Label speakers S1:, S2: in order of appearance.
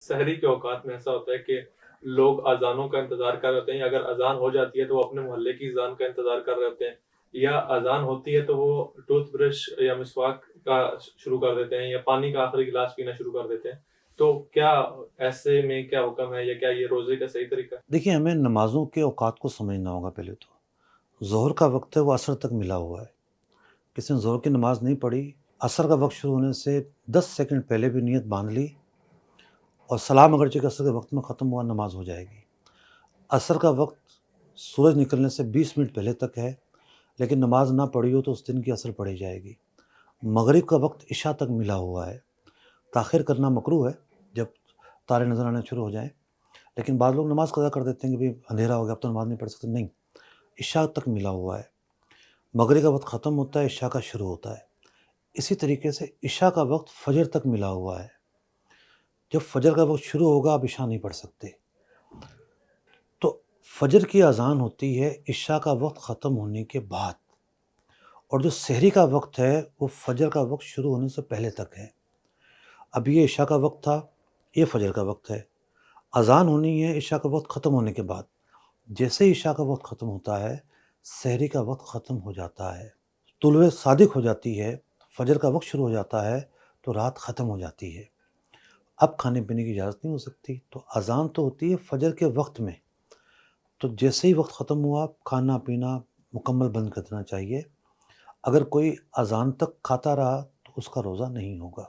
S1: سحری کے اوقات میں ایسا ہوتا ہے کہ لوگ اذانوں کا انتظار کر رہے ہوتے ہیں، یا اگر اذان ہو جاتی ہے تو وہ اپنے محلے کی اذان کا انتظار کر رہے ہوتے ہیں، یا اذان ہوتی ہے تو وہ ٹوتھ برش یا مسواک کا شروع کر دیتے ہیں، یا پانی کا آخری گلاس پینا شروع کر دیتے ہیں۔ تو کیا ایسے میں کیا حکم ہے، یا کیا یہ روزے کا صحیح طریقہ ہے؟
S2: دیکھیے، ہمیں نمازوں کے اوقات کو سمجھنا ہوگا پہلے تو۔ ظہر کا وقت ہے، وہ عصر تک ملا ہوا ہے۔ کسی نے ظہر کی نماز نہیں پڑھی، عصر کا وقت شروع ہونے سے 10 سیکنڈ پہلے بھی نیت باندھ لی اور سلام اگرچہ کہ عصر کے وقت میں ختم ہوا، نماز ہو جائے گی۔ عصر کا وقت سورج نکلنے سے 20 منٹ پہلے تک ہے، لیکن نماز نہ پڑھی ہو تو اس دن کی عصر پڑھی جائے گی۔ مغرب کا وقت عشاء تک ملا ہوا ہے۔ تاخیر کرنا مکروہ ہے جب تارے نظر آنے شروع ہو جائیں، لیکن بعض لوگ نماز قضا کر دیتے ہیں کہ بھئی اندھیرا ہو گیا، اب تو نماز نہیں پڑھ سکتے۔ نہیں، عشاء تک ملا ہوا ہے۔ مغرب کا وقت ختم ہوتا ہے، عشاء کا شروع ہوتا ہے۔ اسی طریقے سے عشاء کا وقت فجر تک ملا ہوا ہے۔ جب فجر کا وقت شروع ہوگا آپ عشاء نہیں پڑھ سکتے۔ تو فجر کی اذان ہوتی ہے عشاء کا وقت ختم ہونے کے بعد، اور جو سحری کا وقت ہے وہ فجر کا وقت شروع ہونے سے پہلے تک ہے۔ اب یہ عشاء کا وقت تھا، یہ فجر کا وقت ہے۔ اذان ہونی ہے عشاء کا وقت ختم ہونے کے بعد۔ جیسے ہی عشاء کا وقت ختم ہوتا ہے، سحری کا وقت ختم ہو جاتا ہے، طلوع صادق ہو جاتی ہے، فجر کا وقت شروع ہو جاتا ہے، تو رات ختم ہو جاتی ہے۔ اب کھانے پینے کی اجازت نہیں ہو سکتی۔ تو اذان تو ہوتی ہے فجر کے وقت میں، تو جیسے ہی وقت ختم ہوا کھانا پینا مکمل بند کر دینا چاہیے۔ اگر کوئی اذان تک کھاتا رہا تو اس کا روزہ نہیں ہوگا۔